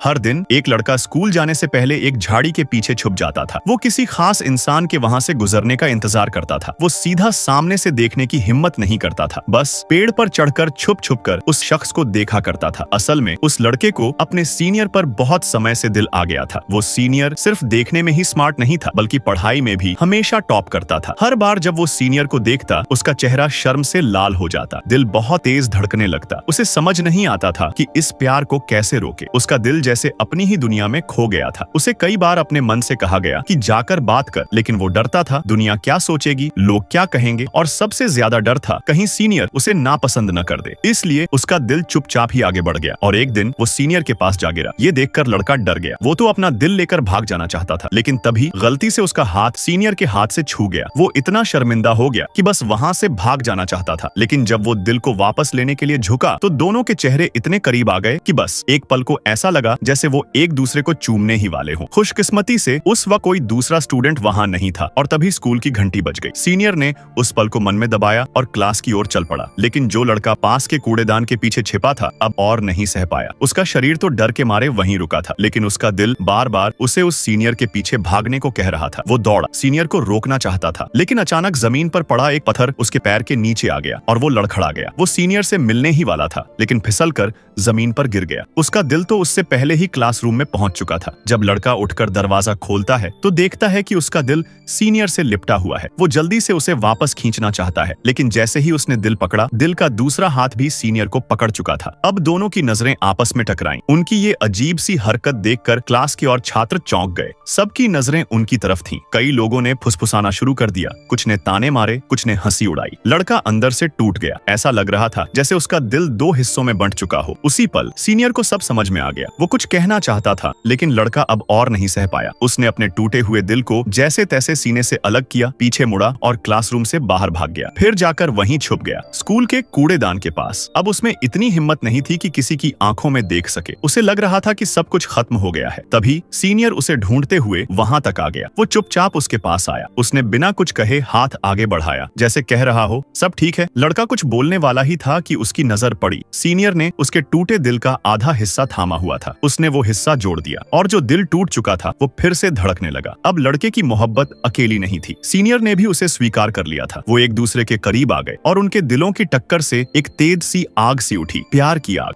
हर दिन एक लड़का स्कूल जाने से पहले एक झाड़ी के पीछे छुप जाता था। वो किसी खास इंसान के वहां से गुजरने का इंतजार करता था। वो सीधा सामने से देखने की हिम्मत नहीं करता था, बस पेड़ पर चढ़कर छुप छुप कर उस शख्स को देखा करता था। असल में उस लड़के को अपने सीनियर पर बहुत समय से दिल आ गया था। वो सीनियर सिर्फ देखने में ही स्मार्ट नहीं था, बल्कि पढ़ाई में भी हमेशा टॉप करता था। हर बार जब वो सीनियर को देखता, उसका चेहरा शर्म से लाल हो जाता, दिल बहुत तेज धड़कने लगता। उसे समझ नहीं आता था कि इस प्यार को कैसे रोके। उसका दिल जैसे अपनी ही दुनिया में खो गया था। उसे कई बार अपने मन से कहा गया कि जाकर बात कर, लेकिन वो डरता था दुनिया क्या सोचेगी, लोग क्या कहेंगे, और सबसे ज्यादा डर था कहीं सीनियर उसे नापसंद न कर दे। इसलिए उसका दिल चुपचाप ही आगे बढ़ गया और एक दिन वो सीनियर के पास जा गिरा। ये देखकर लड़का डर गया। वो तो अपना दिल लेकर भाग जाना चाहता था, लेकिन तभी गलती से उसका हाथ सीनियर के हाथ से छू गया। वो इतना शर्मिंदा हो गया कि बस वहां से भाग जाना चाहता था, लेकिन जब वो दिल को वापस लेने के लिए झुका तो दोनों के चेहरे इतने करीब आ गए कि बस एक पल को ऐसा लगा जैसे वो एक दूसरे को चूमने ही वाले हों। खुशकिस्मती से उस वक्त कोई दूसरा स्टूडेंट वहां नहीं था और तभी स्कूल की घंटी बज गई। सीनियर ने उस पल को मन में दबाया और क्लास की ओर चल पड़ा, लेकिन जो लड़का पास के कूड़ेदान के पीछे छिपा था अब और नहीं सह पाया। उसका शरीर तो डर के मारे वहीं रुका था, लेकिन उसका दिल बार बार उसे उस सीनियर के पीछे भागने को कह रहा था। वो दौड़ा, सीनियर को रोकना चाहता था, लेकिन अचानक जमीन पर पड़ा एक पत्थर उसके पैर के नीचे आ गया और वो लड़खड़ा गया। वो सीनियर से मिलने ही वाला था, लेकिन फिसल कर जमीन पर गिर गया। उसका दिल तो उससे पहले ही क्लासरूम में पहुंच चुका था। जब लड़का उठकर दरवाजा खोलता है तो देखता है कि उसका दिल सीनियर से लिपटा हुआ है। वो जल्दी से उसे वापस खींचना चाहता है, लेकिन जैसे ही उसने दिल पकड़ा, दिल का दूसरा हाथ भी सीनियर को पकड़ चुका था। अब दोनों की नजरें आपस में टकराईं। उनकी ये अजीब सी हरकत देखकर क्लास के और छात्र चौंक गए। सबकी नजरें उनकी तरफ थीं। कई लोगों ने फुसफुसाना शुरू कर दिया, कुछ ने ताने मारे, कुछ ने हंसी उड़ाई। लड़का अंदर से टूट गया। ऐसा लग रहा था जैसे उसका दिल दो हिस्सों में बंट चुका हो। उसी पल सीनियर को सब समझ में आ गया। वो कुछ कहना चाहता था, लेकिन लड़का अब और नहीं सह पाया। उसने अपने टूटे हुए दिल को जैसे तैसे सीने से अलग किया, पीछे मुड़ा और क्लासरूम से बाहर भाग गया। फिर जाकर वहीं छुप गया, स्कूल के कूड़ेदान के पास। अब उसमें इतनी हिम्मत नहीं थी कि किसी की आंखों में देख सके। उसे लग रहा था कि सब कुछ खत्म हो गया है। तभी सीनियर उसे ढूंढते हुए वहां तक आ गया। वो चुपचाप उसके पास आया। उसने बिना कुछ कहे हाथ आगे बढ़ाया, जैसे कह रहा हो सब ठीक है। लड़का कुछ बोलने वाला ही था कि उसकी नजर पड़ी। सीनियर ने उसके टूटे दिल का आधा हिस्सा थामा हुआ था। उसने वो हिस्सा जोड़ दिया और जो दिल टूट चुका था वो फिर से धड़कने लगा। अब लड़के की मोहब्बत अकेली नहीं थी, सीनियर ने भी उसे स्वीकार कर लिया था। वो एक दूसरे के करीब आ गए और उनके दिलों की टक्कर से एक तेज सी आग सी उठी, प्यार की आग।